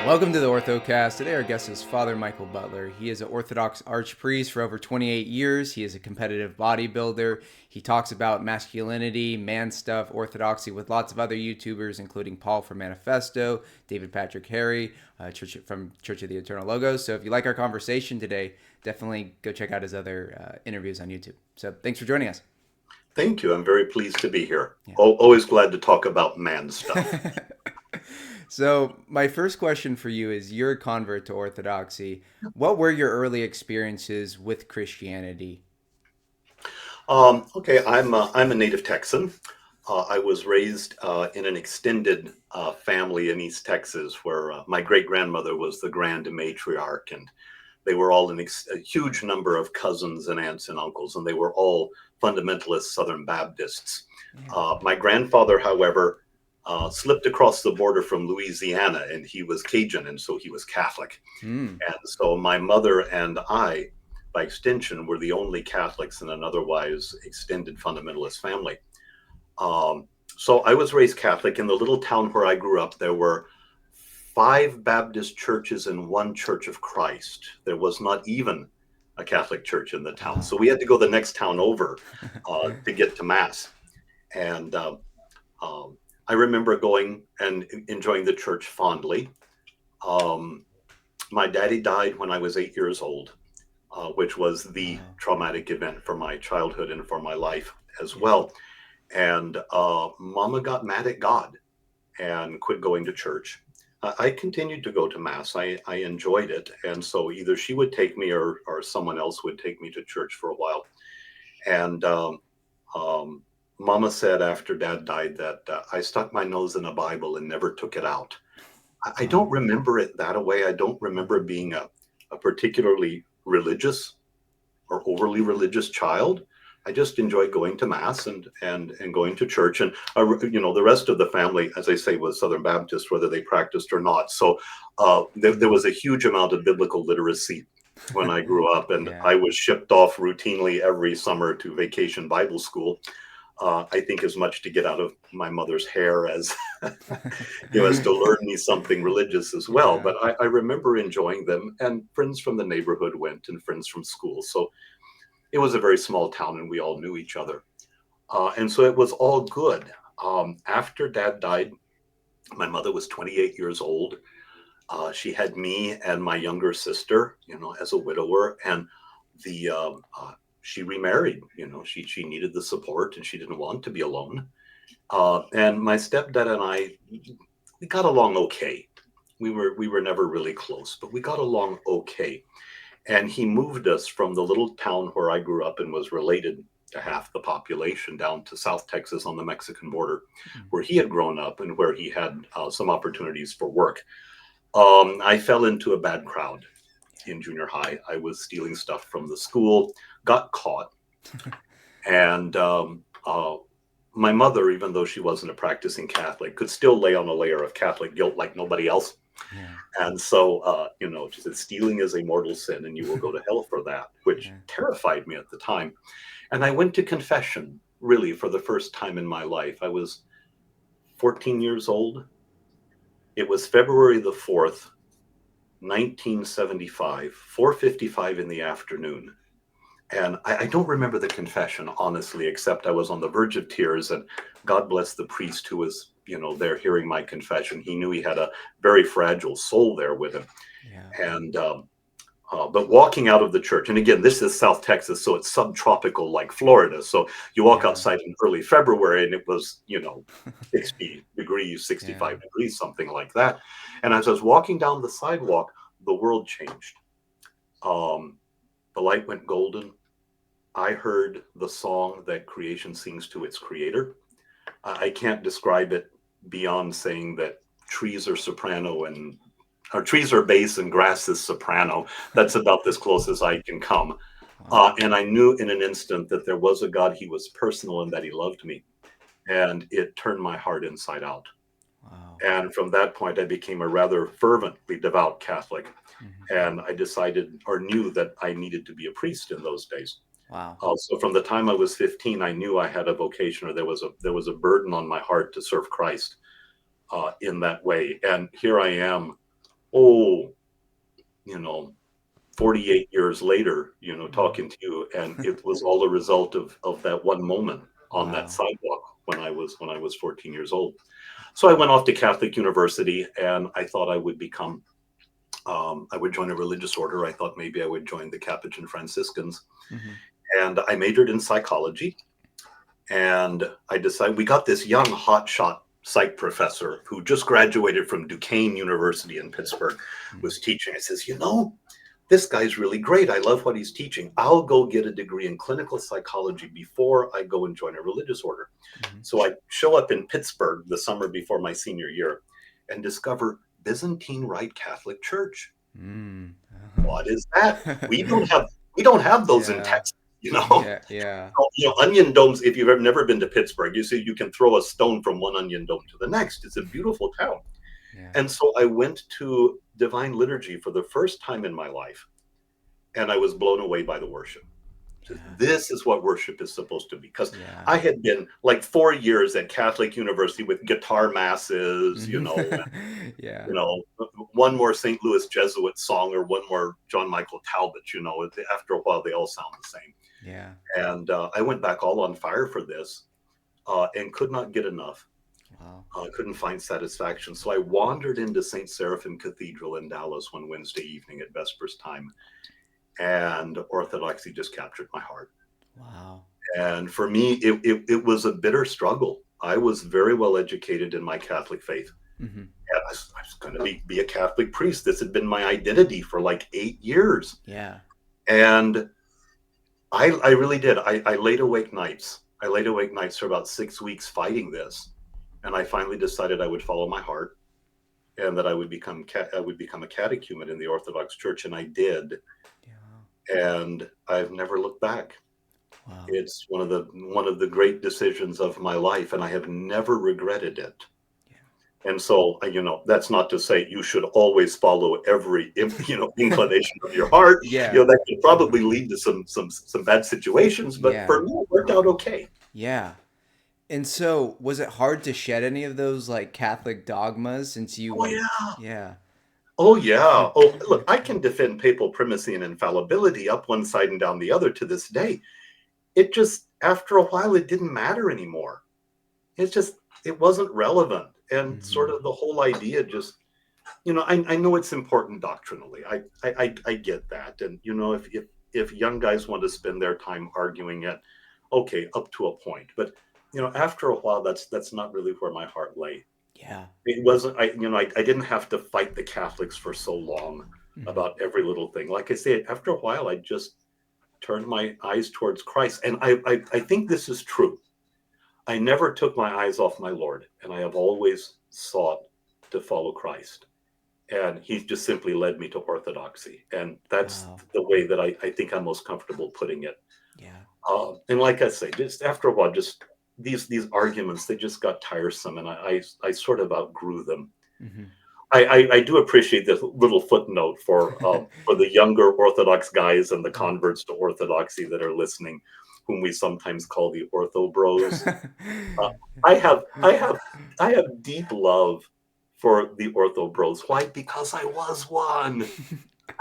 Welcome to the Orthocast. Today our guest is Father Michael Butler. He is an Orthodox archpriest for over 28 years. He is a competitive bodybuilder. He talks about masculinity, man stuff, orthodoxy with lots of other YouTubers, including Paul from Manifesto, David Patrick Harry, from Church of the Eternal Logos. So if you like our conversation today, definitely go check out his other interviews on YouTube. So thanks for joining us. Thank you. I'm very pleased to be here. Yeah. Always glad to talk about man stuff. So my first question for you is, you're a convert to Orthodoxy. What were your early experiences with Christianity? Okay, I'm a native Texan. I was raised in an extended family in East Texas where my great grandmother was the grand matriarch, and they were all a huge number of cousins and aunts and uncles, and they were all fundamentalist Southern Baptists. Yeah. My grandfather, however, slipped across the border from Louisiana, and he was Cajun, and so he was Catholic. Hmm. And so my mother and I, by extension, were the only Catholics in an otherwise extended fundamentalist family. So I was raised Catholic. In the little town where I grew up, there were 5 Baptist churches and 1 Church of Christ. There was not even a Catholic church in the town. So we had to go the next town over to get to Mass. And I remember going and enjoying the church fondly. Um, my daddy died when I was 8 years old, which was the Wow. traumatic event for my childhood and for my life as Yeah. well. And Mama got mad at God and quit going to church. I continued to go to Mass. I enjoyed it. And so either she would take me or someone else would take me to church for a while. And um, Mama said after Dad died that I stuck my nose in a Bible and never took it out. I Wow. don't remember it that way. I don't remember being a particularly religious or overly religious child. I just enjoyed going to Mass and going to church. And, the rest of the family, as I say, was Southern Baptist, whether they practiced or not. So there was a huge amount of biblical literacy when I grew up. And Yeah. I was shipped off routinely every summer to vacation Bible school. I think as much to get out of my mother's hair as as to learn me something religious as well. Yeah. But I remember enjoying them, and friends from the neighborhood went, and friends from school. So it was a very small town, and we all knew each other, and so it was all good. After Dad died, my mother was 28 years old. She had me and my younger sister, as a widower, and the she remarried. She needed the support, and she didn't want to be alone. And my stepdad and I, we got along okay. We were never really close, but we got along okay. And he moved us from the little town where I grew up and was related to half the population down to South Texas on the Mexican border, where he had grown up and where he had some opportunities for work. I fell into a bad crowd in junior high. I was stealing stuff from the school, got caught, and my mother, even though she wasn't a practicing Catholic, could still lay on a layer of Catholic guilt like nobody else. Yeah. And so, she said, stealing is a mortal sin and you will go to hell for that, which Yeah. terrified me at the time. And I went to confession really for the first time in my life. I was 14 years old. It was February the 4th, 1975, 4:55 in the afternoon. And I don't remember the confession, honestly, except I was on the verge of tears. And God bless the priest who was, there hearing my confession. He knew he had a very fragile soul there with him. Yeah. And, but walking out of the church, and again, this is South Texas, so it's subtropical like Florida. So you walk Yeah. outside in early February and it was, 60 degrees, Yeah. 65 degrees, something like that. And as I was walking down the sidewalk, the world changed. Um, the light went golden. I heard the song that creation sings to its creator. I can't describe it beyond saying that trees are soprano and or trees are bass and grass is soprano. That's about as close as I can come. Wow. And I knew in an instant that there was a God, he was personal and that he loved me. And it turned my heart inside out. Wow. And from that point, I became a rather fervently devout Catholic. Mhm. And I decided or knew that I needed to be a priest in those days. Wow. So from the time I was 15, I knew I had a vocation, or there was a burden on my heart to serve Christ in that way. And here I am, oh, you know, 48 years later, Mm. talking to you, and it was all a result of that one moment on that Wow. sidewalk when I was 14 years old. So I went off to Catholic University, and I thought I would join a religious order. I thought maybe I would join the Capuchin Franciscans, Hmm. and I majored in psychology. And I decided, we got this young hotshot psych professor who just graduated from Duquesne University in Pittsburgh, was teaching. I says, this guy's really great. I love what he's teaching. I'll go get a degree in clinical psychology before I go and join a religious order. Hmm. So I show up in Pittsburgh the summer before my senior year and discover Byzantine Rite Catholic Church. Mm. What is that? We don't have those in Yeah. Texas, Yeah. Yeah. onion domes. If you've ever never been to Pittsburgh, you see you can throw a stone from one onion dome to the next. It's a beautiful town. Yeah. And so I went to Divine Liturgy for the first time in my life, and I was blown away by the worship. Yeah. This is what worship is supposed to be. Because Yeah. I had been like 4 years at Catholic University with guitar masses, Yeah. you know, one more St. Louis Jesuit song or one more John Michael Talbot, after a while they all sound the same. Yeah. And I went back all on fire for this, and could not get enough. Wow. Couldn't find satisfaction. So I wandered into St. Seraphim Cathedral in Dallas one Wednesday evening at Vespers time, and Orthodoxy just captured my heart. Wow. And for me, it was a bitter struggle. I was very well educated in my Catholic faith. Hmm. And I was going to be a Catholic priest. This had been my identity for like 8 years. Yeah. And I really did. I laid awake nights. I laid awake nights for about 6 weeks fighting this. And I finally decided I would follow my heart, and that I would become a catechumen in the Orthodox Church. And I did. Yeah. And I've never looked back. Wow. It's one of the great decisions of my life, and I have never regretted it. And so, that's not to say you should always follow every, inclination of your heart. Yeah. That could probably lead to some bad situations. But Yeah. for me, it worked out okay. Yeah. And so, was it hard to shed any of those like Catholic dogmas since you Oh like, yeah. yeah. Oh yeah. Oh look, I can defend papal primacy and infallibility up one side and down the other to this day. It just, after a while, it didn't matter anymore. It's just, it wasn't relevant, and sort Hmm. of the whole idea just, I know it's important doctrinally. I get that. And if young guys want to spend their time arguing it, okay, up to a point. But after a while, that's not really where my heart lay. Yeah. It wasn't. I didn't have to fight the Catholics for so long Hmm. about every little thing. Like I said, after a while, I just turned my eyes towards Christ, and I think this is true. I never took my eyes off my Lord, and I have always sought to follow Christ. And he just simply led me to Orthodoxy. And that's Wow. the way that I think I'm most comfortable putting it. Yeah. And like I say, just after a while, just these arguments, they just got tiresome, and I sort of outgrew them. Hmm. I do appreciate this little footnote for the younger Orthodox guys and the converts to Orthodoxy that are listening, whom we sometimes call the Ortho Bros. Uh, I have deep love for the Ortho Bros. Why? Because I was one.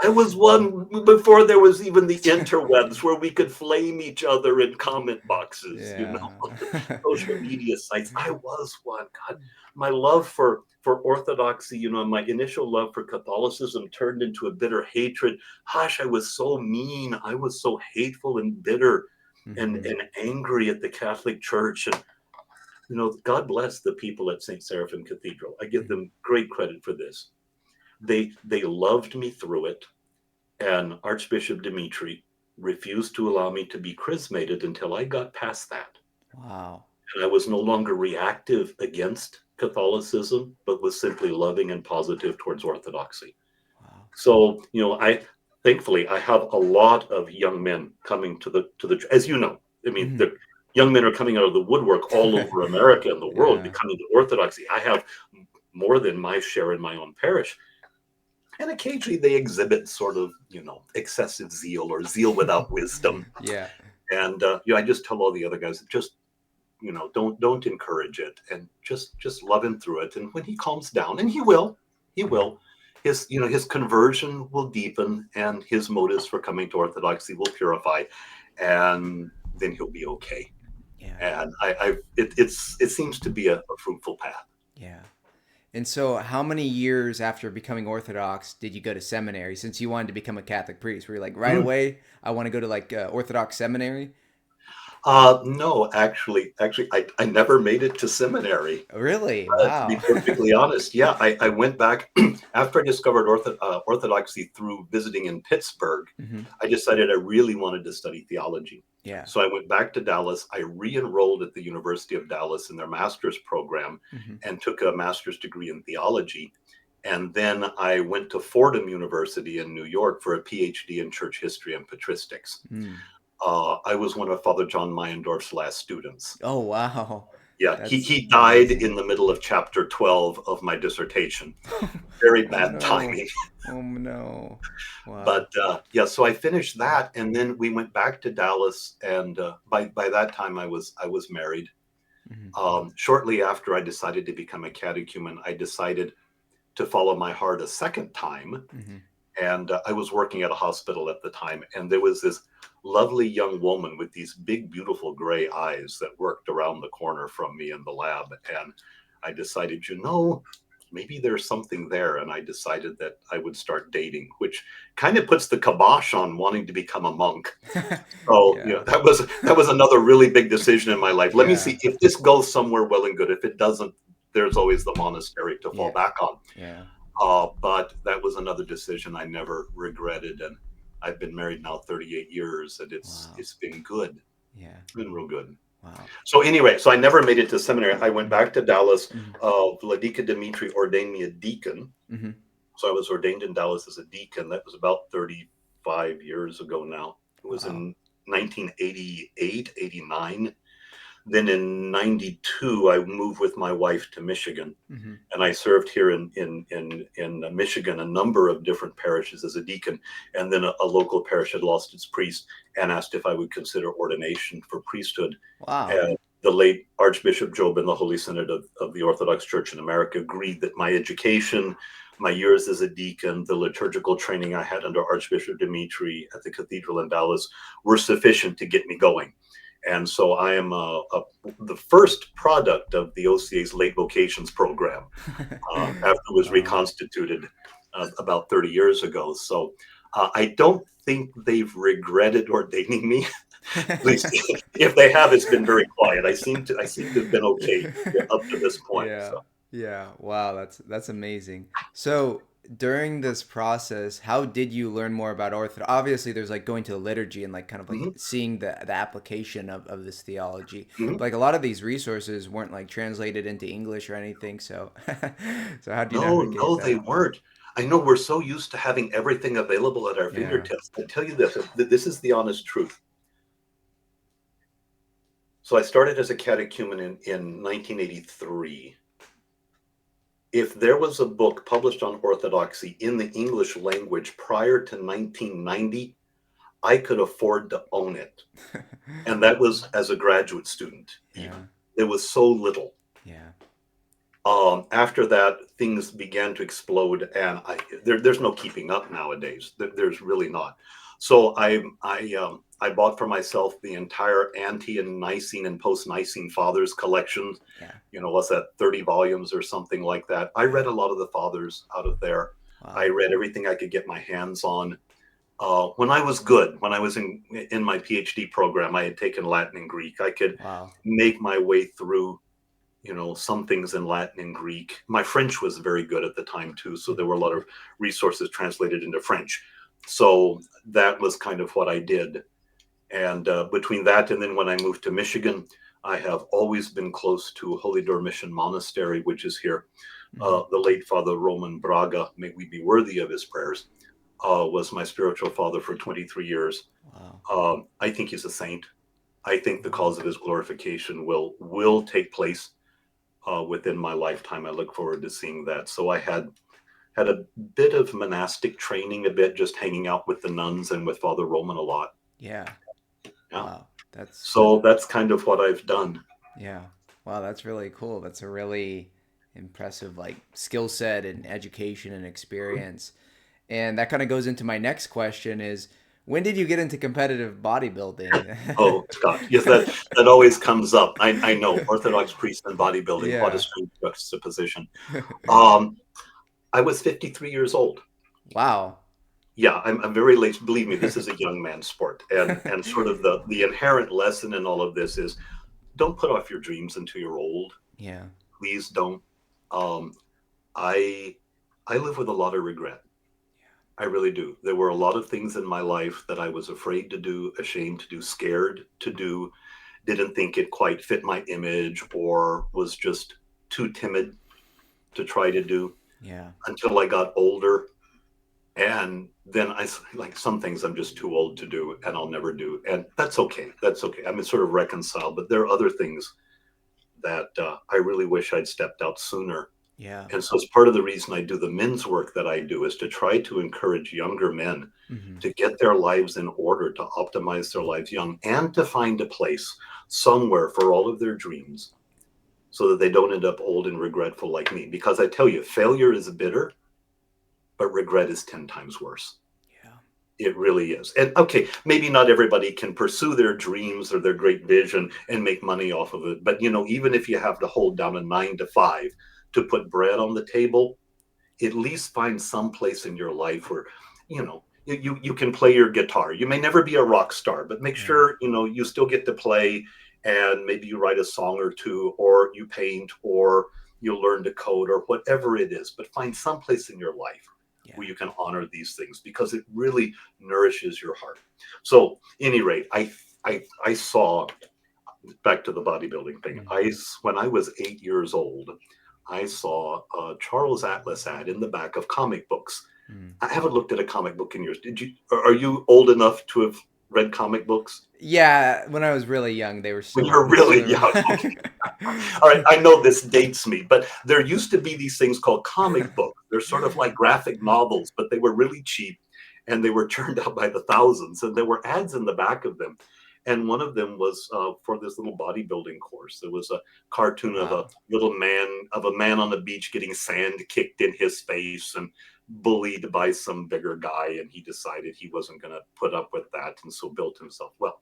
I was one before there was even the interwebs where we could flame each other in comment boxes, Yeah. social media sites. I was one. God, my love for Orthodoxy, my initial love for Catholicism turned into a bitter hatred. Gosh, I was so mean. I was so hateful and bitter and Hmm. and angry at the Catholic Church. And God bless the people at St. Seraphim Cathedral. I give them great credit for this. They loved me through it, and Archbishop Dmitri refused to allow me to be chrismated until I got past that. Wow. And I was no longer reactive against Catholicism, but was simply loving and positive towards Orthodoxy. Wow. So, thankfully I have a lot of young men coming to the, as you know, I mean, Hmm. the young men are coming out of the woodwork all over America and the world, Yeah. becoming to Orthodoxy. I have more than my share in my own parish. And occasionally they exhibit sort of, excessive zeal or zeal without wisdom. Yeah. And I just tell all the other guys, just don't encourage it, and just love him through it. And when he calms down, and he will, his conversion will deepen, and his motives for coming to Orthodoxy will purify, and then he'll be okay. Yeah. And it seems to be a fruitful path. Yeah. And so, how many years after becoming Orthodox did you go to seminary? Since you wanted to become a Catholic priest, were you like right Mm. away? I want to go to like Orthodox seminary. No, actually, I never made it to seminary. Really? To be Wow. perfectly honest, yeah, I went back after I discovered Orthodoxy through visiting in Pittsburgh. Hmm. I decided I really wanted to study theology. Yeah. So I went back to Dallas. I re-enrolled at the University of Dallas in their master's program Hmm. and took a master's degree in theology. And then I went to Fordham University in New York for a PhD in church history and patristics. Mm. I was one of Father John Meyendorff's last students. Oh wow, Yeah, that's he died amazing. in the middle of chapter 12 of my dissertation. Very Oh bad no. timing. Oh no. But Wow. yeah, so I finished that, and then we went back to Dallas, and by that time I was married. Hmm. Shortly after I decided to become a catechumen, I decided to follow my heart a second time, Hmm. and I was working at a hospital at the time, and there was this lovely young woman with these big, beautiful gray eyes that worked around the corner from me in the lab, and I decided, maybe there's something there, and I decided that I would start dating, which kind of puts the kibosh on wanting to become a monk. So Yeah. that was another really big decision in my life. Let me Yeah. see if this goes somewhere well and good. If it doesn't, there's always the monastery to fall Yeah. back on. Yeah. But that was another decision I never regretted, and I've been married now 38 years, and it's Wow. it's been good, Yeah. been real good. Wow. So anyway, so I never made it to seminary. I went back to Dallas. Hmm. Vladika Dimitri ordained me a deacon, Hmm. so I was ordained in Dallas as a deacon. That was about 35 years ago now. It was Wow. in 1988, 89. Then in 92, I moved with my wife to Michigan, Hmm. and I served here in Michigan a number of different parishes as a deacon. And then a local parish had lost its priest and asked if I would consider ordination for priesthood. Wow. And the late Archbishop Job and the Holy Synod of the Orthodox Church in America agreed that my education, my years as a deacon, the liturgical training I had under Archbishop Dimitri at the cathedral in Dallas were sufficient to get me going. And so I am the first product of the OCA's late vocations program after it was Wow. reconstituted about 30 years ago. So I don't think they've regretted ordaining me. At least if they have, it's been very quiet. I seem to have been okay up to this point. Yeah. So Yeah. Wow, that's amazing. So, during this process, how did you learn more about Orthodox? Obviously, there's like going to the liturgy and like kind of like mhm, seeing the application of this theology. mhm. But like a lot of these resources weren't like translated into English or anything. So, so how do you No, navigate no, they that? weren't. I know we're so used to having everything available at our Yeah. fingertips. I tell you this, this is the honest truth. So I started as a catechumen in 1983. If there was a book published on Orthodoxy in the English language prior to 1990, I could afford to own it. And that was as a graduate student, even. Yeah. There was so little. Yeah. After that, things began to explode, and there's no keeping up nowadays. There's really not. So I bought for myself the entire Ante and Nicene and post Nicene Fathers collections. Yeah. What's that, 30 volumes or something like that. I read a lot of the fathers out of there. I Wow. read everything I could get my hands on. When I was good, when I was in my PhD program, I had taken Latin and Greek. I could Wow. make my way through some things in Latin and Greek. My French was very good at the time too, so there were a lot of resources translated into French. So that was kind of what I did. And between that and then when I moved to Michigan, I have always been close to Holy Door Mission Monastery, which is here. Hmm. The late Father Roman Braga, may we be worthy of his prayers, was my spiritual father for 23 years. Wow. I think he's a saint. I think the cause of his glorification will take place within my lifetime. I look forward to seeing that. So I had a bit of monastic training, a bit just hanging out with the nuns and with Father Roman a lot. Yeah. Yeah. Wow. That's So that's kind of what I've done. yeah. Wow, that's really cool. That's a really impressive like skill set and education and experience. And that kind of goes into my next question is, when did you get into competitive bodybuilding? Oh, Scott, yes, that always comes up. I know Orthodox priest and bodybuilding. What a Yeah. strange juxtaposition. Um, I was 53 years old. Wow. Yeah, I'm very late. Believe me, this is a young man's sport, and sort of the inherent lesson in all of this is don't put off your dreams until you're old. Yeah. Please don't. Um, I I live with a lot of regret. I really do. There were a lot of things in my life that I was afraid to do, ashamed to do, scared to do, didn't think it quite fit my image, or was just too timid to try to do Yeah. until I got older. And then like some things I'm just too old to do and I'll never do. And that's okay. That's okay. I'm sort of reconciled, but there are other things that I really wish I'd stepped out sooner. Yeah. And so it's part of the reason I do the men's work that I do is to try to encourage younger men Hmm. to get their lives in order, to optimize their lives young, and to find a place somewhere for all of their dreams so that they don't end up old and regretful like me. Because I tell you, failure is bitter, but regret is 10 times worse. Yeah. It really is. And okay, maybe not everybody can pursue their dreams or their great vision and make money off of it. But, even if you have to hold down a 9 to 5 to put bread on the table, at least find some place in your life where, you can play your guitar. You may never be a rock star, but make Yeah. sure, you still get to play, and maybe you write a song or two, or you paint, or you learn to code, or whatever it is. But find some place in your life Yeah. where you can honor these things because it really nourishes your heart. So, any rate, I saw, back to the bodybuilding thing. Mm. When I was 8 years old, I saw a Charles Atlas ad in the back of comic books. Mm. I haven't looked at a comic book in years. Are you old enough to have read comic books? Yeah, when I was really young, they were When still you're really sort young. of. Okay. All right. I know this dates me, but there used to be these things called comic books. They're sort of like graphic novels, but they were really cheap and they were churned out by the thousands. And there were ads in the back of them. And one of them was for this little bodybuilding course. There was a cartoon of Wow. a man on the beach getting sand kicked in his face and bullied by some bigger guy. And he decided he wasn't going to put up with that. And so built himself. Well,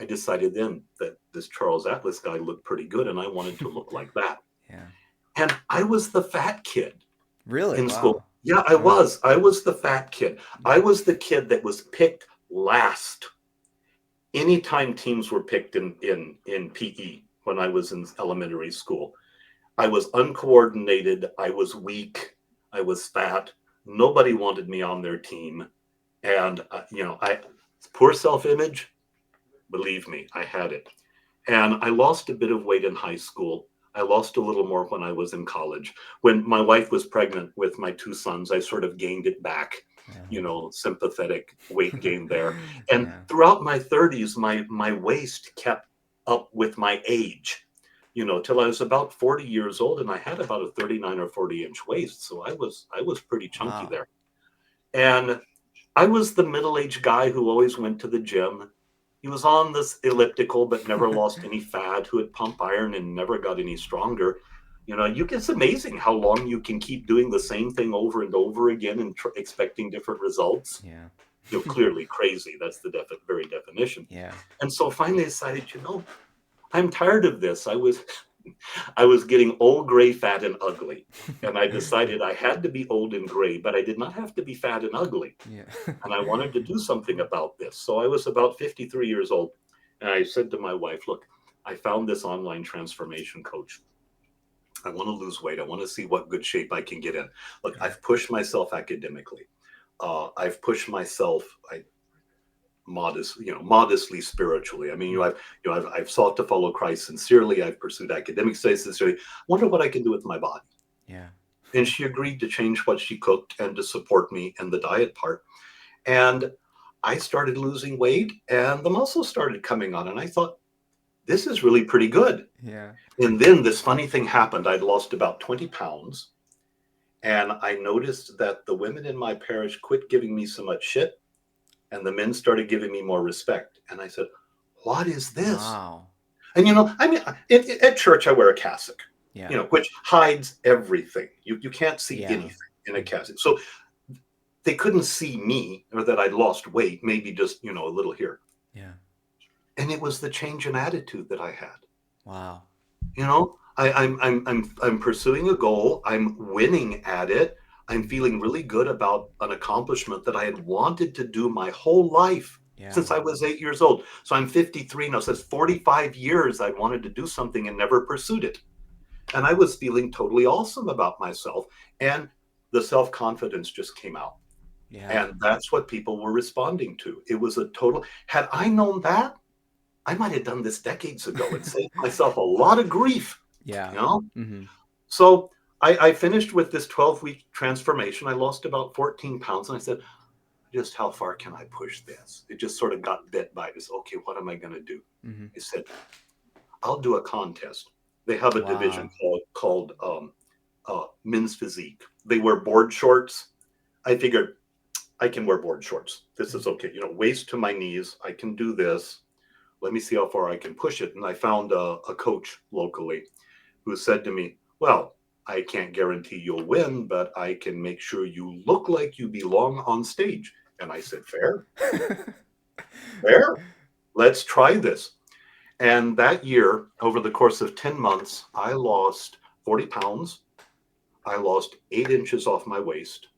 I decided then that this Charles Atlas guy looked pretty good and I wanted to look like that. Yeah. And I was the fat kid Really? in school. Wow. Yeah, I I was. was. I was the fat kid. I was the kid that was picked last anytime teams were picked in PE when I was in elementary school. I was uncoordinated. I was weak. I was fat. Nobody wanted me on their team. And, I poor self image. Believe me, I had it. And I lost a bit of weight in high school. I lost a little more when I was in college. When my wife was pregnant with my two sons, I sort of gained it back, sympathetic weight gain there. And Yeah. throughout my 30s, my waist kept up with my age, till I was about 40 years old, and I had about a 39 or 40-inch waist. So I was pretty chunky Wow. there. And I was the middle-aged guy who always went to the gym. He was on this elliptical but never lost any fat, who had pump iron and never got any stronger. It's amazing how long you can keep doing the same thing over and over again and expecting different results. Yeah. Clearly crazy. That's the very definition. Yeah. And so finally I decided, I'm tired of this. I was getting old, gray, fat, and ugly. And I decided I had to be old and gray, but I did not have to be fat and ugly. Yeah. And I wanted to do something about this. So I was about 53 years old. And I said to my wife, look, I found this online transformation coach. I want to lose weight. I want to see what good shape I can get in. Look, I've pushed myself academically. I've pushed myself modestly spiritually. I mean, I've sought to follow Christ sincerely. I've pursued academic studies sincerely. I wonder what I can do with my body. Yeah. And she agreed to change what she cooked and to support me in the diet part. And I started losing weight and the muscles started coming on. And I thought, this is really pretty good. Yeah. And then this funny thing happened. I'd lost about 20 pounds. And I noticed that the women in my parish quit giving me so much shit. And the men started giving me more respect. And I said, what is this? Wow. And, I mean, at church, I wear a cassock. Yeah. which hides everything. You can't see Yeah. anything in a casket. So they couldn't see me or that I'd lost weight, maybe just, a little here. Yeah. And it was the change in attitude that I had. Wow. I'm pursuing a goal. I'm winning at it. I'm feeling really good about an accomplishment that I had wanted to do my whole life Yeah. since I was 8 years old. So I'm 53 now. So it's 45 years I wanted to do something and never pursued it. And I was feeling totally awesome about myself. And the self-confidence just came out. Yeah. And that's what people were responding to. It was a total, had I known that, I might have done this decades ago and saved myself a lot of grief. Yeah. Mm-hmm. So I finished with this 12-week transformation. I lost about 14 pounds. And I said, just how far can I push this? It just sort of got bit by this. Okay, what am I going to do? Mm-hmm. I said, I'll do a contest. They have a division Wow. called men's physique. They wear board shorts. I figured I can wear board shorts. This is okay. Waist to my knees. I can do this. Let me see how far I can push it. And I found a coach locally who said to me, well, I can't guarantee you'll win, but I can make sure you look like you belong on stage. And I said, fair, fair. Let's try this. And that year, over the course of 10 months, I lost 40 pounds. I lost 8 inches off my waist.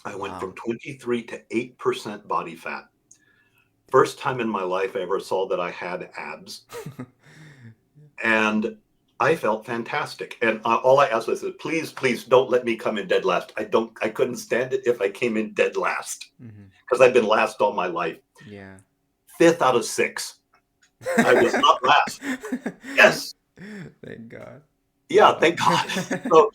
I went from Wow. 23 to 8% body fat. First time in my life I ever saw that I had abs. And I felt fantastic. And all I asked was, please, please don't let me come in dead last. I couldn't stand it if I came in dead last Mm-hmm. because I've been last all my life. Yeah. 5th out of 6. I was not last. Yes. Thank God. Yeah, Wow. thank God. So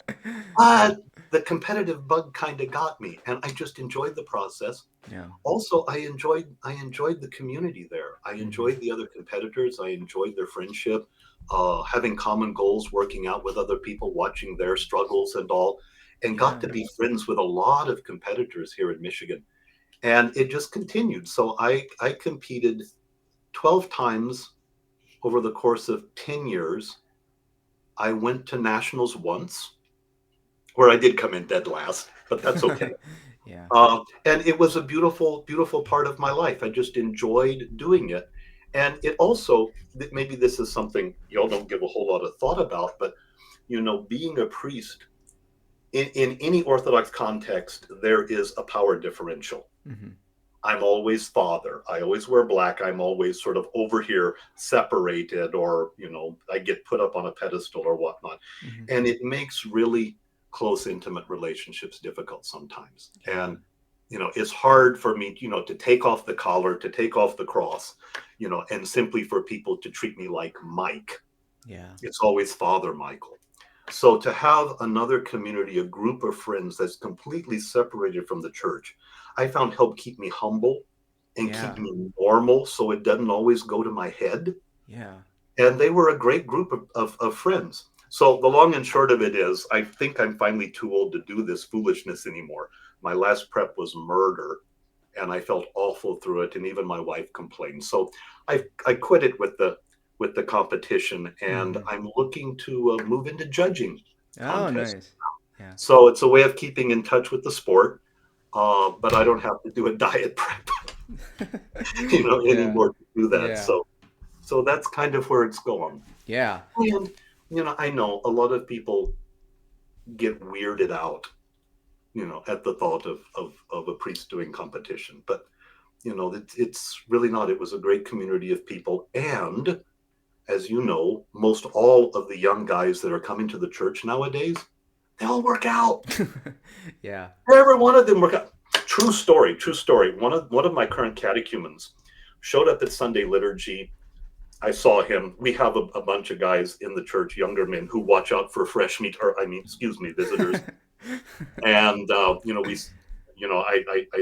the competitive bug kind of got me, and I just enjoyed the process. Yeah. Also, I enjoyed the community there. I Mm-hmm. enjoyed the other competitors. I enjoyed their friendship, having common goals, working out with other people, watching their struggles and all, and got Yeah. to be friends with a lot of competitors here in Michigan. And it just continued. So I competed 12 times over the course of 10 years. I went to nationals once, where I did come in dead last, but that's okay. Yeah. And it was a beautiful, beautiful part of my life. I just enjoyed doing it. And it also, maybe this is something y'all don't give a whole lot of thought about, but, being a priest in any Orthodox context, there is a power differential. Mm-hmm. I'm always father. I always wear black. I'm always sort of over here separated, or, I get put up on a pedestal or whatnot. Mm-hmm. And it makes really close, intimate relationships difficult sometimes. Yeah. And, it's hard for me, to take off the collar, to take off the cross, and simply for people to treat me like Mike. Yeah. It's always Father Michael. So to have another community, a group of friends that's completely separated from the church, I found help keep me humble and keep Yeah. me normal so it doesn't always go to my head. Yeah. And they were a great group of friends. So the long and short of it is, I think I'm finally too old to do this foolishness anymore. My last prep was murder, and I felt awful through it, and even my wife complained. So I quit it with the competition, and Mm-hmm. I'm looking to move into judging Oh, contests. nice. Yeah. So it's a way of keeping in touch with the sport, but I don't have to do a diet prep, Yeah. anymore to do that. Yeah. So that's kind of where it's going. Yeah. And I know a lot of people get weirded out, at the thought of a priest doing competition, but it's really not. It was a great community of people, and as you know, most all of the young guys that are coming to the church nowadays, they all work out. Yeah. Every one of them work out. True story. True story. One of my current catechumens showed up at Sunday liturgy. I saw him. We have a bunch of guys in the church, younger men, who watch out for fresh meat, or excuse me, visitors. And I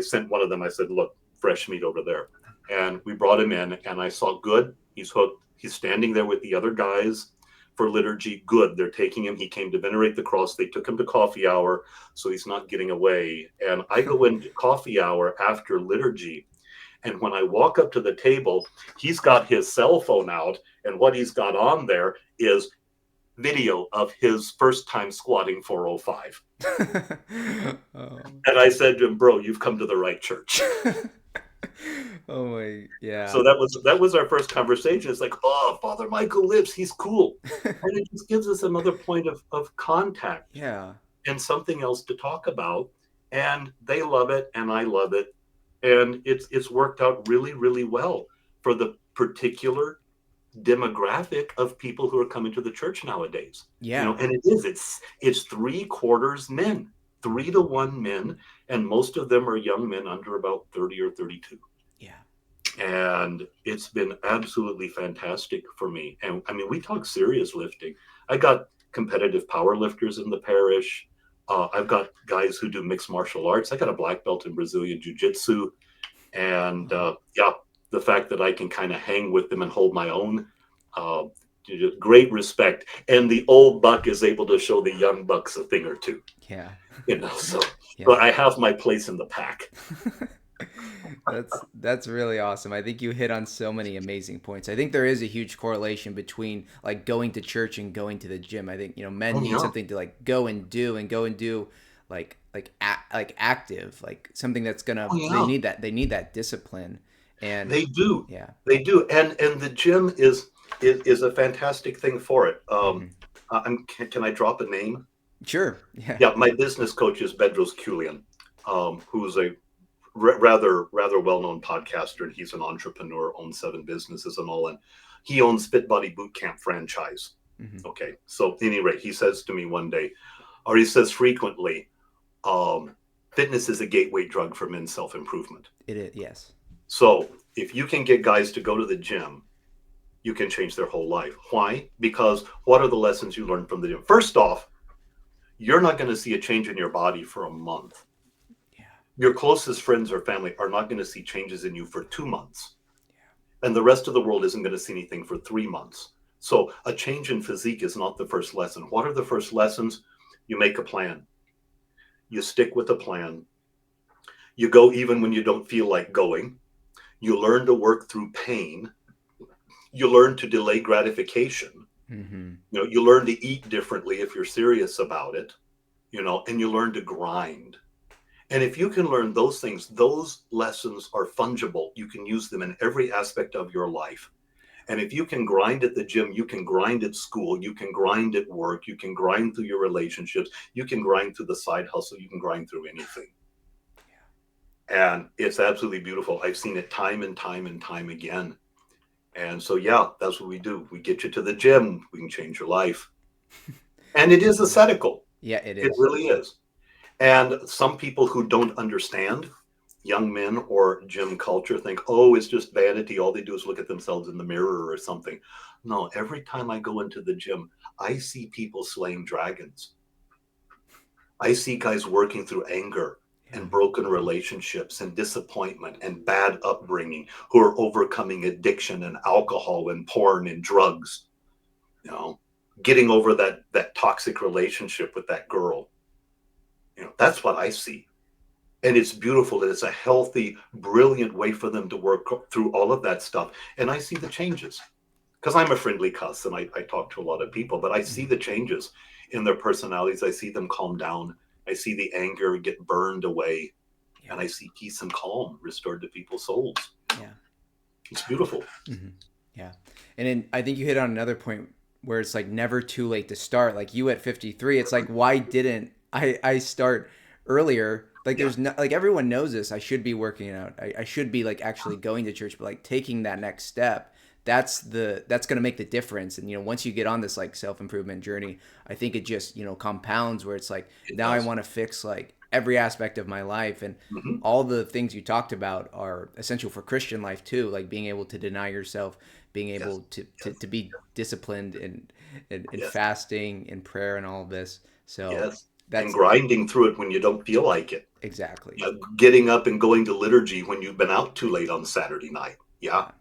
sent one of them. I said, "Look, fresh meat over there." And we brought him in, and I saw good. He's hooked. He's standing there with the other guys for liturgy. Good. They're taking him. He came to venerate the cross. They took him to coffee hour, so he's not getting away. And I go into coffee hour after liturgy, and when I walk up to the table, he's got his cell phone out, and what he's got on there is video of his first time squatting 405. Oh. And I said to him, bro, you've come to the right church. Oh my, yeah. So that was our first conversation. It's like, oh, Father Michael lives, he's cool. And it just gives us another point of contact Yeah. and something else to talk about. And they love it and I love it. And it's worked out really, really well for the particular demographic of people who are coming to the church nowadays. Yeah. And it's 3/4 men, 3-to-1 men, and most of them are young men under about 30 or 32. Yeah. And it's been absolutely fantastic for me. And I mean, we talk serious lifting. I got competitive power lifters in the parish. I've got guys who do mixed martial arts. I got a black belt in Brazilian jiu-jitsu. And yeah, the fact that I can kind of hang with them and hold my own, uh, great respect. And the old buck is able to show the young bucks a thing or two. Yeah. So, Yeah. but I have my place in the pack. That's really awesome. I think you hit on so many amazing points. I think there is a huge correlation between like going to church and going to the gym. I think, men Oh, need yeah. something to like go and do like active, like something that's gonna, Oh, yeah. they need that discipline. And They do. yeah. They do. And the gym is a fantastic thing for it. Mhm. Can I drop a name? Sure. Yeah. Yeah, my business coach is Bedros Keuilian, who's a rather well-known podcaster, and he's an entrepreneur, owns 7 businesses and all, and he owns Fit Body Bootcamp franchise. Mhm. Okay, so at any rate, he says to me one day, or he says frequently, fitness is a gateway drug for men's self-improvement. It is, yes. So if you can get guys to go to the gym, you can change their whole life. Why? Because what are the lessons you learn from the gym? First off, you're not going to see a change in your body for a month. Yeah. Your closest friends or family are not going to see changes in you for 2 months. And the rest of the world isn't going to see anything for 3 months. So a change in physique is not the first lesson. What are the first lessons? You make a plan. You stick with a plan. You go even when you don't feel like going. You learn to work through pain. You learn to delay gratification. Mm-hmm. You learn to eat differently if you're serious about it, and you learn to grind. And if you can learn those things, those lessons are fungible. You can use them in every aspect of your life. And if you can grind at the gym, you can grind at school, you can grind at work, you can grind through your relationships, you can grind through the side hustle, you can grind through anything. And it's absolutely beautiful. I've seen it time and time and time again. And so, yeah, that's what we do. We get you to the gym. We can change your life. And it is ascetical. Yeah, it It is. really is. And some people who don't understand, young men or gym culture, think, oh, it's just vanity. All they do is look at themselves in the mirror or something. No, every time I go into the gym, I see people slaying dragons. I see guys working through anger and broken relationships and disappointment and bad upbringing, who are overcoming addiction and alcohol and porn and drugs, getting over that toxic relationship with that girl. That's what I see. And it's beautiful that it's a healthy, brilliant way for them to work through all of that stuff. And I see the changes because I'm a friendly cuss and I talk to a lot of people, but I see the changes in their personalities. I see them calm down. I see the anger get burned away. Yeah. And I see peace and calm restored to people's souls. Yeah. It's beautiful. Mm-hmm. Yeah. And then I think you hit on another point where it's like never too late to start. Like you at 53, it's like, why didn't I start earlier? Like there's no, like everyone knows this. I should be working out. I should be like actually going to church, but like taking that next step, that's going to make the difference. And, once you get on this like self-improvement journey, I think it just, compounds where it's like, now I want to fix like every aspect of my life. And all the things you talked about are essential for Christian life too. Like being able to deny yourself, being able to be disciplined and fasting and prayer and all of this. So and grinding through it when you don't feel like it. Exactly. Getting up and going to liturgy when you've been out too late on Saturday night. Yeah,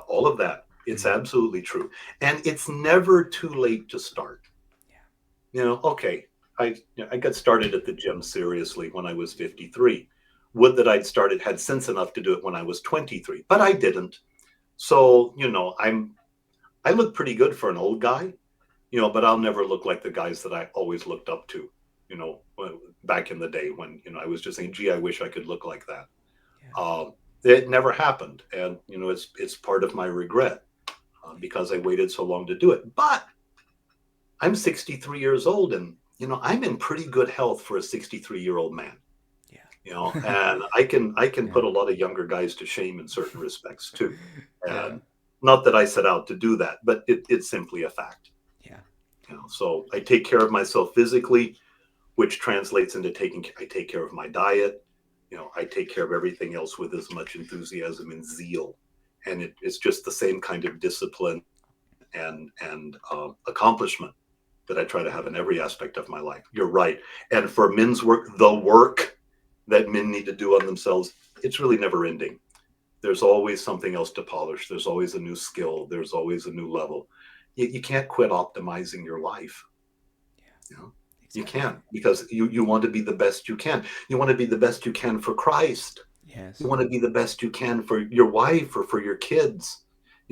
all of that. It's absolutely true. And it's never too late to start. Okay, I got started at the gym seriously when I was 53. Would that I'd had sense enough to do it when I was 23, but I didn't. So, I look pretty good for an old guy, but I'll never look like the guys that I always looked up to, back in the day when, I was just saying, gee, I wish I could look like that. Yeah. It never happened. And, it's part of my regret because I waited so long to do it. But I'm 63 years old and, I'm in pretty good health for a 63-year-old man. Yeah. And I can Yeah. put a lot of younger guys to shame in certain respects too. Yeah. And not that I set out to do that, but it's simply a fact. Yeah. So I take care of myself physically, which translates into I take care of my diet. I take care of everything else with as much enthusiasm and zeal. And it's just the same kind of discipline and accomplishment that I try to have in every aspect of my life. You're right. And for men's work, the work that men need to do on themselves, it's really never ending. There's always something else to polish. There's always a new skill. There's always a new level. You can't quit optimizing your life. Yeah. You Exactly. can't, because you want to be the best you can. You want to be the best you can for Christ. Yes. You want to be the best you can for your wife or for your kids.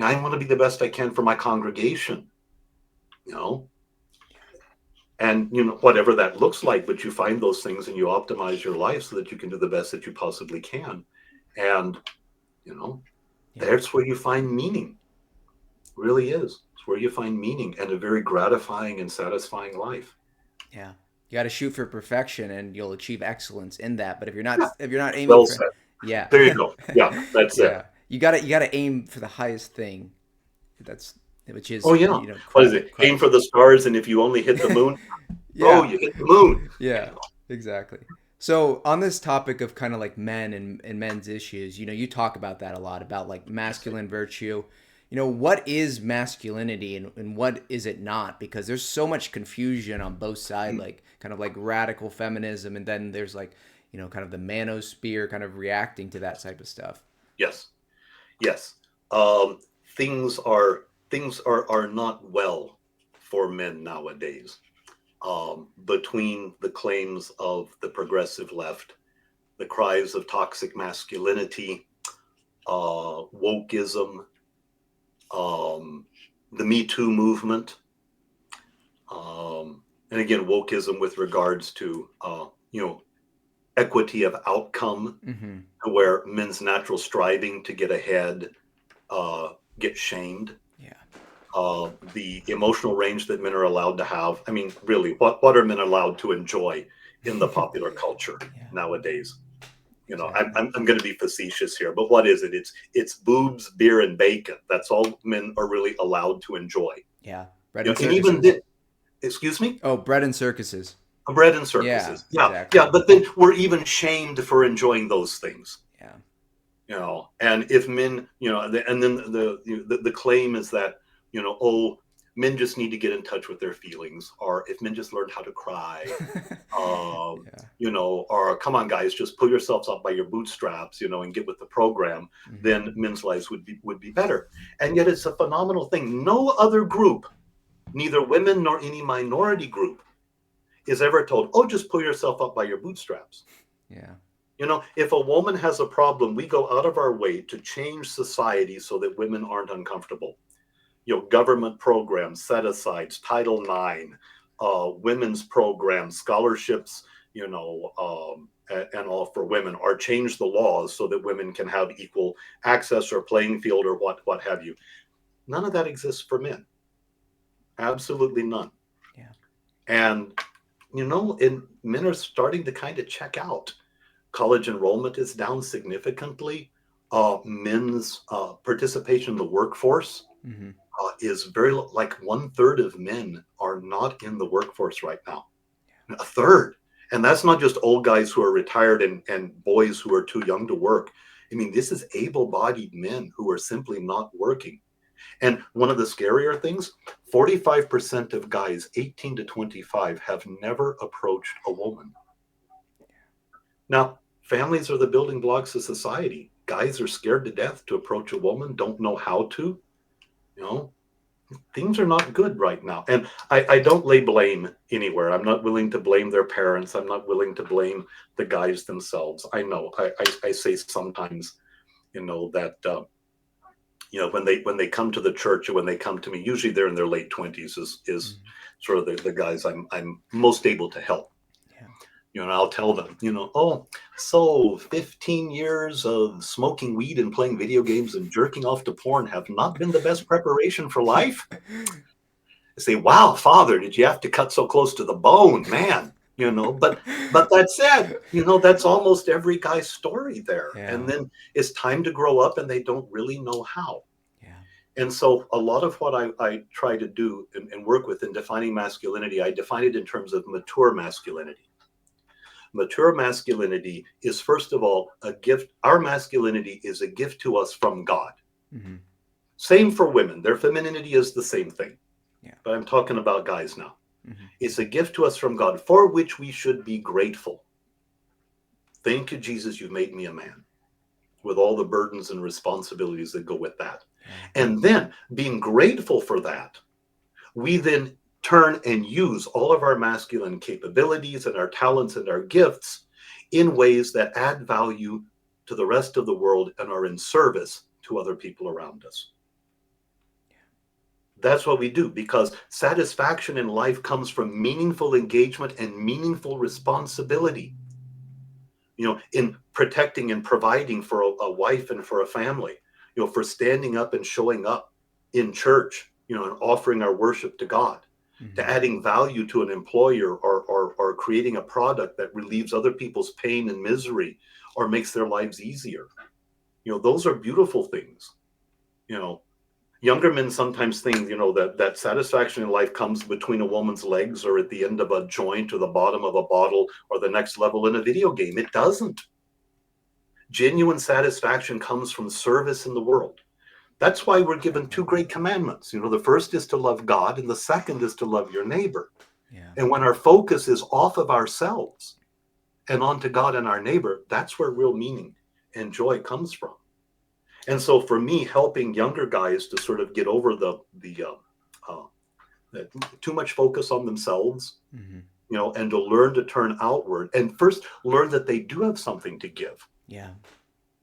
I want to be the best I can for my congregation. And whatever that looks like, but you find those things and you optimize your life so that you can do the best that you possibly can. And Yeah. that's where you find meaning. It really is. It's where you find meaning and a very gratifying and satisfying life. Yeah. You got to shoot for perfection and you'll achieve excellence in that. But Yeah. if you're not aiming Well for, said. yeah. There you go. Yeah, that's it. Yeah. You got to aim for the highest thing. That's which is, Oh yeah. What is it? Aim for Christ. the stars, and if you only hit the moon, bro, Yeah. you hit the moon. Yeah. Exactly. So on this topic of kind of like men and men's issues, you talk about that a lot, about like masculine virtue. What is masculinity and what is it not? Because there's so much confusion on both sides, like kind of like radical feminism, and then there's like, kind of the manosphere kind of reacting to that type of stuff. Yes. Yes. Um, things are not well for men nowadays. Between the claims of the progressive left, the cries of toxic masculinity, wokeism, the Me Too movement, and again, wokeism with regards to equity of outcome, Mm-hmm. where men's natural striving to get ahead get shamed. Yeah. The emotional range that men are allowed to have. I mean, really, what are men allowed to enjoy in the popular culture Yeah. nowadays? Exactly. I'm going to be facetious here, but what is it? It's boobs, beer, and bacon. That's all men are really allowed to enjoy. Yeah. Bread and And even circuses. then, excuse me, Oh, bread and circuses. bread and Yeah. circuses. Yeah, Exactly. yeah. But then we're even shamed for enjoying those things. Yeah. And if men, and then the claim is that, oh, men just need to get in touch with their feelings, or if men just learned how to cry, Yeah. or come on guys, just pull yourselves up by your bootstraps, and get with the program, Mm-hmm. then men's lives would be better. And yet it's a phenomenal thing. No other group, neither women nor any minority group, is ever told, oh, just pull yourself up by your bootstraps. Yeah. If a woman has a problem, we go out of our way to change society so that women aren't uncomfortable. Government programs, set-asides, Title IX, women's programs, scholarships, and all for women, or change the laws so that women can have equal access or playing field or what have you. None of that exists for men. Absolutely none. Yeah. And, and men are starting to kind of check out. College enrollment is down significantly. Men's participation in the workforce Mm-hmm. is very like 1/3 of men are not in the workforce right now. A third. And that's not just old guys who are retired and boys who are too young to work. I mean, this is able-bodied men who are simply not working. And one of the scarier things, 45% of guys 18 to 25 have never approached a woman. Now, families are the building blocks of society. Guys are scared to death to approach a woman, don't know how to. You know, things are not good right now. And I don't lay blame anywhere. I'm not willing to blame their parents. I'm not willing to blame the guys themselves. I know I say sometimes, that, when they come to the church, or when they come to me, usually they're in their late 20s, is Mhm. sort of the guys I'm most able to help. Yeah. And I'll tell them, oh, so 15 years of smoking weed and playing video games and jerking off to porn have not been the best preparation for life. I say, wow, Father, did you have to cut so close to the bone, man? But that said, that's almost every guy's story there. And Yeah. then it's time to grow up and they don't really know how. Yeah. And so a lot of what I try to do and work with in defining masculinity, I define it in terms of mature masculinity. Mature masculinity is, first of all, a gift. Our masculinity is a gift to us from God. Hmm. Same for women. Their femininity is the same thing. Yeah. But I'm talking about guys now. Hmm. It's a gift to us from God for which we should be grateful. Thank you, Jesus, you've made me a man, with all the burdens and responsibilities that go with that. Yeah. And then, being grateful for that, we then turn and use all of our masculine capabilities and our talents and our gifts in ways that add value to the rest of the world and are in service to other people around us. That's what we do, because satisfaction in life comes from meaningful engagement and meaningful responsibility, in protecting and providing for a wife and for a family, for standing up and showing up in church, and offering our worship to God, to Hmm. adding value to an employer, or creating a product that relieves other people's pain and misery or makes their lives easier. Those are beautiful things. You know, Younger men sometimes think, that satisfaction in life comes between a woman's legs, or at the end of a joint, or the bottom of a bottle, or the next level in a video game. It doesn't. Genuine satisfaction comes from service in the world. That's why we're given two great commandments. The first is to love God, and the second is to love your neighbor. Yeah. And when our focus is off of ourselves and onto God and our neighbor, that's where real meaning and joy comes from. And so for me, helping younger guys to sort of get over uh, too much focus on themselves, Hmm. and to learn to turn outward, and first learn that they do have something to give. Yeah.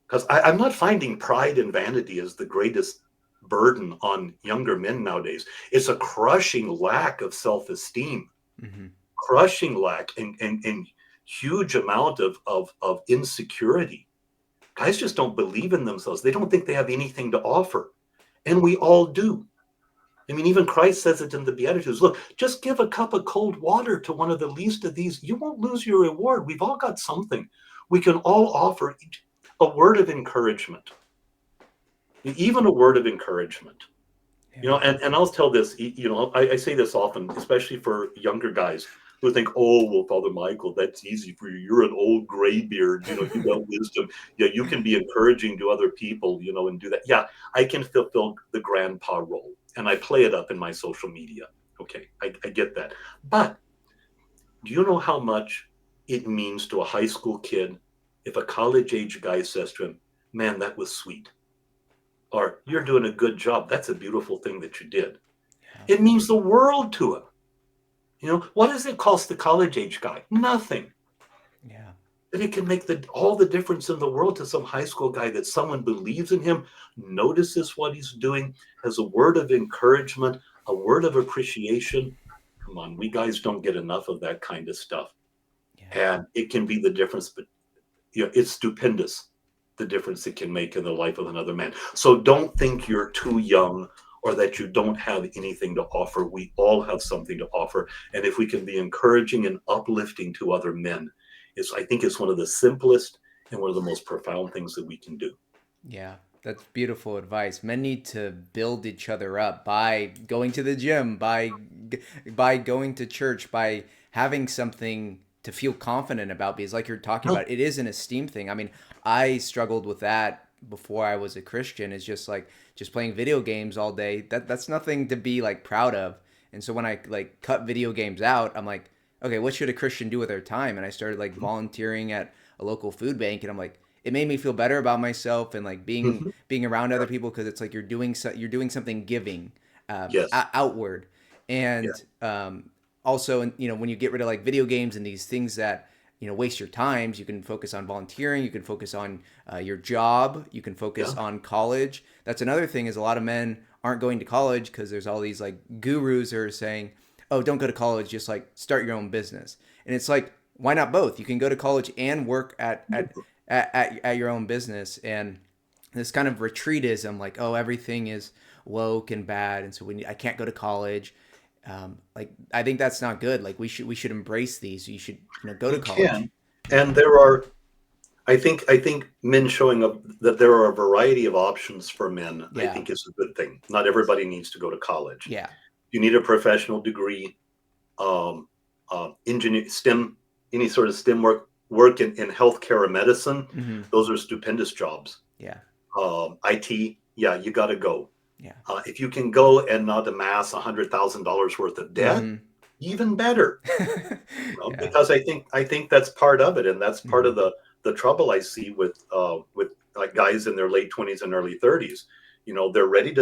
Because I'm not finding pride and vanity as the greatest burden on younger men nowadays. It's a crushing lack of self-esteem, Hmm. crushing lack, and huge amount of insecurity. Guys just don't believe in themselves. They don't think they have anything to offer. And we all do. I mean, even Christ says it in the Beatitudes. Look, just give a cup of cold water to one of the least of these. You won't lose your reward. We've all got something. We can all offer a word of encouragement, even a word of encouragement. Yeah. And I'll tell this, I say this often, especially for younger guys who think, oh, well, Father Michael, that's easy for you. You're an old gray beard, you got wisdom. Yeah, you can be encouraging to other people, and do that. Yeah, I can fulfill the grandpa role, and I play it up in my social media. Okay, I get that. But do you know how much it means to a high school kid if a college age guy says to him, man, that was sweet, or you're doing a good job. That's a beautiful thing that you did. Yeah. It means the world to him. What does it cost the college age guy? Nothing. Yeah. But it can make all the difference in the world to some high school guy, that someone believes in him, notices what he's doing, has a word of encouragement, a word of appreciation. Come on, we guys don't get enough of that kind of stuff. Yeah. And it can be the difference, but it's stupendous, the difference it can make in the life of another man. So don't think you're too young, or that you don't have anything to offer. We all have something to offer. And if we can be encouraging and uplifting to other men, I think it's one of the simplest and one of the most profound things that we can do. Yeah, that's beautiful advice. Men need to build each other up by going to the gym, by going to church, by having something to feel confident about. Because, like you're talking No. about, it is an esteem thing. I mean, I struggled with that before I was a Christian. It's just like just playing video games all day. That's nothing to be like proud of. And so when I like cut video games out, I'm like, okay, what should a Christian do with their time? And I started like volunteering at a local food bank, and I'm like, it made me feel better about myself and like being Mhm. being around other people, because it's like you're doing something giving, Yes. outward. Yeah. And also, and when you get rid of like video games and these things that waste your times. You can focus on volunteering. You can focus on your job. You can focus Yeah. on college. That's another thing is a lot of men aren't going to college because there's all these like gurus who are saying, oh, don't go to college, just like start your own business. And it's like, why not both? You can go to college and work at your own business. And this kind of retreatism, like, oh, everything is woke and bad, and so I can't go to college. Like, I think that's not good. Like, we should embrace these. You should go to You college. can. And there are, I think men showing up that there are a variety of options for men, I Yeah, think is a good thing. Not everybody needs to go to college. yeah, You need a professional degree, um, engineer, STEM, any sort of STEM work in healthcare or medicine. hmm, Those are stupendous jobs. yeah, IT, yeah, you got to go. yeah, If you can go and not amass $100,000 worth of debt, hmm. even better. Yeah, Because I think that's part of it, and that's part hmm, of the trouble I see with like guys in their late 20s and early 30s. They're ready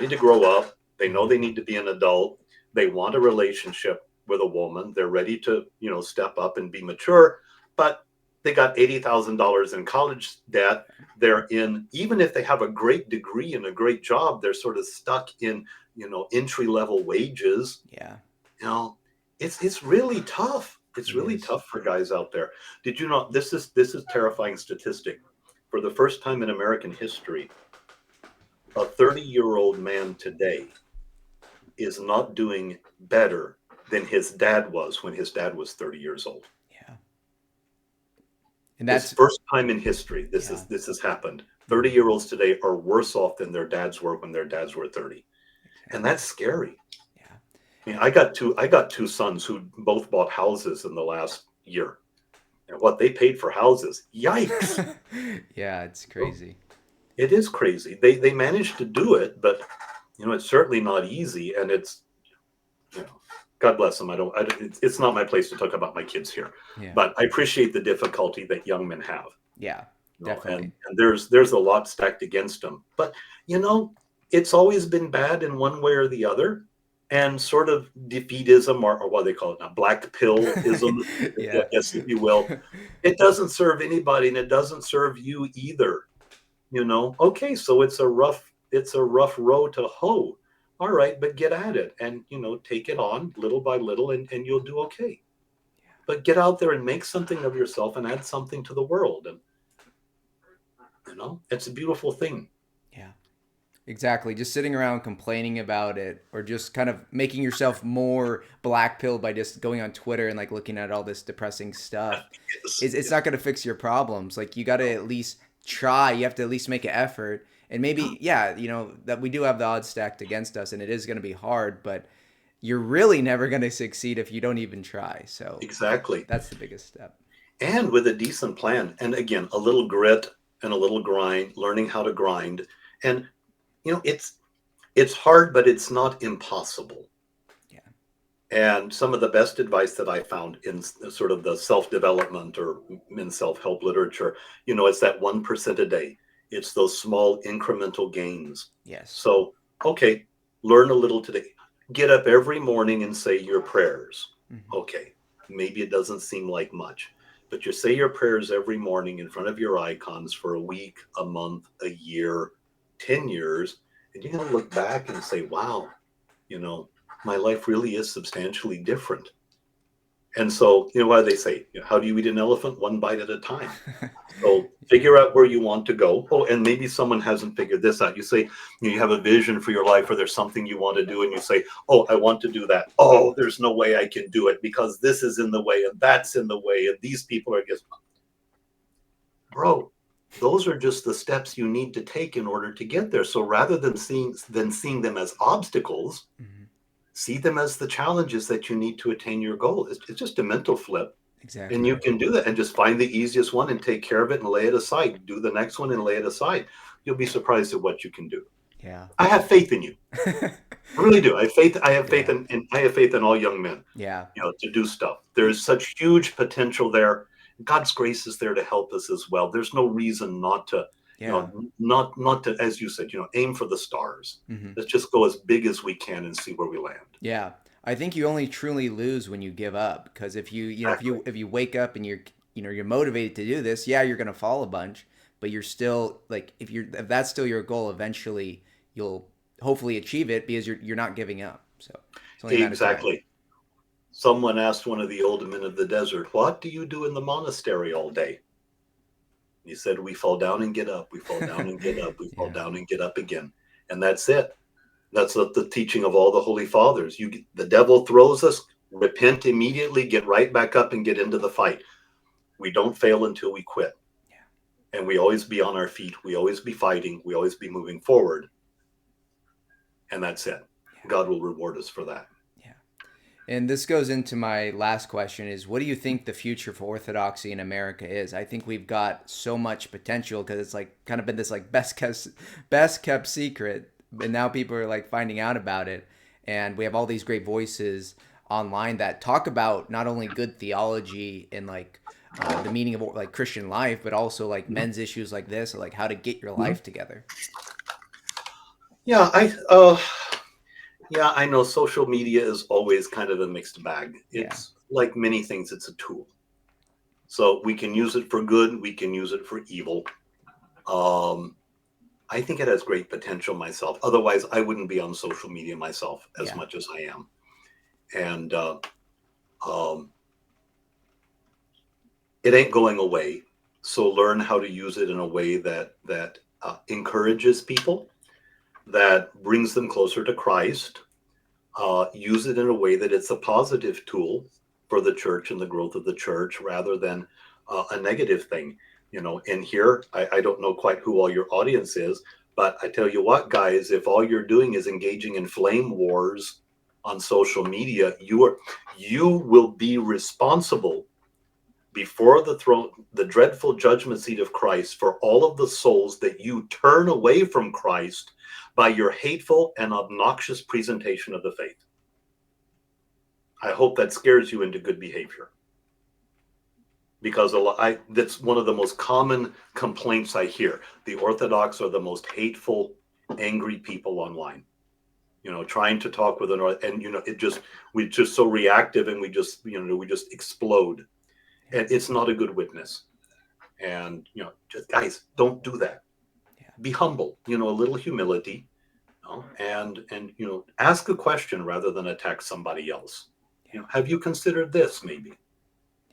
to grow up. They know hmm, they need to be an adult. They want a relationship with a woman. They're ready to step up and be mature, but they got $80,000 in college debt. They're in, even if they have a great degree and a great job, they're sort of stuck in entry level wages. yeah. you know it's really tough. It's It really is. tough for guys out there. Did you know this is terrifying statistic? For the first time in American history, a 30-year-old man today is not doing better than his dad was when his dad was 30 years old. Yeah, and This that's first time in history this yeah. is this has happened. Hmm. 30-year-olds today are worse off than their dads were when their dads were 30. And Exactly. that's scary. Yeah. I mean, I got two sons who both bought houses in the last year. And what they paid for houses, yikes. Yeah, it's crazy. It is crazy. They managed to do it, but it's certainly not easy. And it's, you know, God bless them. It's not my place to talk about my kids here, Yeah, but I appreciate the difficulty that young men have. yeah, And definitely. there's a lot stacked against them. But you know, it's always been bad in one way or the other, and sort of defeatism, or what they call it now, black pillism, I Yeah. guess if you will. It doesn't serve anybody, and it doesn't serve you either. Okay, so it's a rough row to hoe. All right, but get at it, and take it on little by little, and you'll do okay. But get out there and make something of yourself and add something to the world. And it's a beautiful thing. Yeah, exactly. Just sitting around complaining about it or just kind of making yourself more black pilled by just going on Twitter and like looking at all this depressing stuff Yes, it's yes. not going to fix your problems. Like you got to at least try. You have to at least make an effort. And maybe, yeah, that we do have the odds stacked against us and it is going to be hard, but you're really never going to succeed if you don't even try. So Exactly. that's the biggest step. And with a decent plan. And again, a little grit and a little grind, learning how to grind. And it's hard, but it's not impossible. Yeah. And some of the best advice that I found in sort of the self-development or in self-help literature, it's that 1% a day. It's those small incremental gains. Yes. So, okay, learn a little today. Get up every morning and say your prayers. Hmm. Okay, maybe it doesn't seem like much, but you say your prayers every morning in front of your icons for a week, a month, a year, 10 years, and you're going to look back and say, wow, you know, my life really is substantially different. And so, what do they say? How do you eat an elephant? One bite at a time. So Yeah. figure out where you want to go. Oh, and maybe someone hasn't figured this out. You say, you have a vision for your life, or there's something you want to do, and you say, oh, I want to do that. Oh, there's no way I can do it because this is in the way, and that's in the way, and these people are against. Bro, those are just the steps you need to take in order to get there. So rather than seeing them as obstacles, Hmm. see them as the challenges that you need to attain your goal. It's just a mental flip. And you Exactly. can do that and just find the easiest one and take care of it and lay it aside. Do the next one and lay it aside. You'll be surprised at what you can do. Yeah. I have faith in you. I really do. I have faith. I have faith Yeah. I have faith in all young men, Yeah. to do stuff. There is such huge potential there. God's grace is there to help us as well. There's no reason not to, Yeah. not to, as you said, aim for the stars. Hmm. Let's just go as big as we can and see where we land. Yeah. I think you only truly lose when you give up, because if Exactly. if you wake up and you're motivated to do this, yeah, you're gonna fall a bunch, but you're still like, if that's still your goal, eventually you'll hopefully achieve it because you're not giving up. So it's only a matter of time. Exactly. Someone asked one of the old men of the desert, "What do you do in the monastery all day?" He said, "We fall down and get up. We fall down and get up. We fall Yeah. down and get up again." And that's it. That's the teaching of all the holy fathers. The devil throws us, repent immediately, get right back up and get into the fight. We don't fail until we quit. Yeah. And we always be on our feet. We always be fighting. We always be moving forward. And that's it. Yeah. God will reward us for that. Yeah. And this goes into my last question is, what do you think the future for Orthodoxy in America is? I think we've got so much potential because it's like kind of been this like best kept secret, and now people are like finding out about it. And we have all these great voices online that talk about not only good theology and like the meaning of like Christian life, but also like men's issues like this, or like how to get your Mhm. life together. Yeah, yeah, I know social media is always kind of a mixed bag. Yeah. It's like many things, it's a tool. So we can use it for good, we can use it for evil. Um, I think it has great potential myself. Otherwise, I wouldn't be on social media myself as Yeah. much as I am. And um, it ain't going away. So learn how to use it in a way that encourages people, that brings them closer to Christ. Use it in a way that it's a positive tool for the church and the growth of the church rather than a negative thing. And here, I don't know quite who all your audience is, but I tell you what, guys, if all you're doing is engaging in flame wars on social media, you will be responsible before the throne, the dreadful judgment seat of Christ, for all of the souls that you turn away from Christ by your hateful and obnoxious presentation of the faith. I hope that scares you into good behavior, because that's one of the most common complaints I hear. The Orthodox are the most hateful, angry people online. Trying to talk with and we're just so reactive, and we just explode, Yeah. and it's not a good witness. And just guys, don't do that. Yeah. Be humble. A little humility, and ask a question rather than attack somebody else. Yeah. Have you considered this, maybe?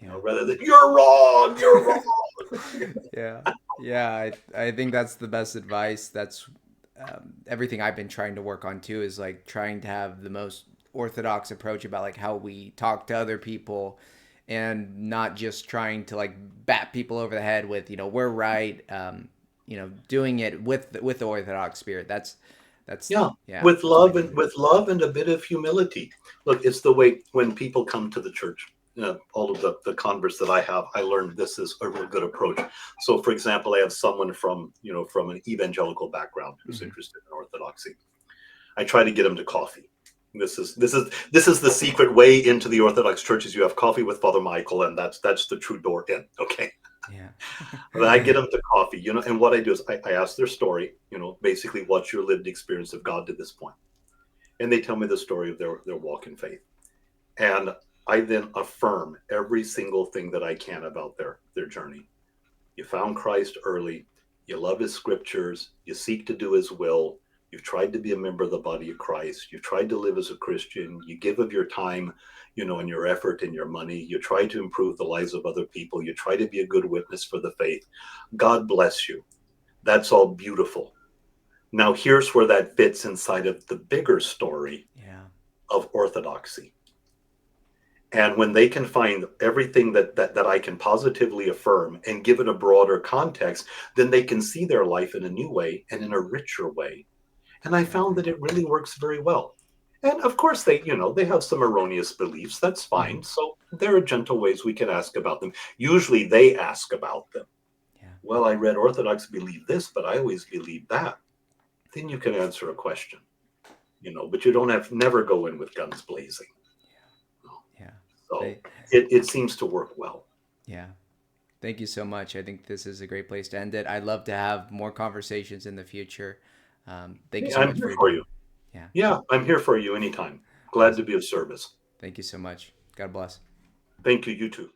Yeah. Rather than you're wrong, you're wrong. Yeah, yeah. I think that's the best advice. That's everything I've been trying to work on too. Is like trying to have the most orthodox approach about like how we talk to other people, and not just trying to like bat people over the head with we're right. Doing it with the orthodox spirit. That's Yeah, yeah. with That's my love and favorite. with love and a bit of humility. Look, it's the way when people come to the church. All of the converts that I have, I learned this is a real good approach. So, for example, I have someone from an evangelical background who's Hmm. interested in orthodoxy. I try to get them to coffee. This is the secret way into the Orthodox churches. You have coffee with Father Michael, and that's the true door in. Okay. Yeah. Then I get them to coffee, and what I do is I ask their story, basically what's your lived experience of God to this point, and they tell me the story of their walk in faith, and I then affirm every single thing that I can about their journey. You found Christ early. You love his scriptures. You seek to do his will. You've tried to be a member of the body of Christ. You've tried to live as a Christian. You give of your time, and your effort and your money. You try to improve the lives of other people. You try to be a good witness for the faith. God bless you. That's all beautiful. Now, here's where that fits inside of the bigger story Yeah. of orthodoxy. And when they can find everything that I can positively affirm and give it a broader context, then they can see their life in a new way and in a richer way. And I found Exactly. that it really works very well. And of course, they have some erroneous beliefs. That's Hmm. fine. So there are gentle ways we can ask about them. Usually they ask about them. Yeah. Well, I read Orthodox believe this, but I always believe that. Then you can answer a question, but you don't have never go in with guns blazing. Yeah. So They, it seems to work well. yeah. Thank you so much. I think this is a great place to end it. I'd love to have more conversations in the future. Thank you Hey, so I'm much for here your for time. you. Yeah. Yeah, I'm here for you anytime. Glad to be of service. Thank you so much. God bless. Thank you. You too.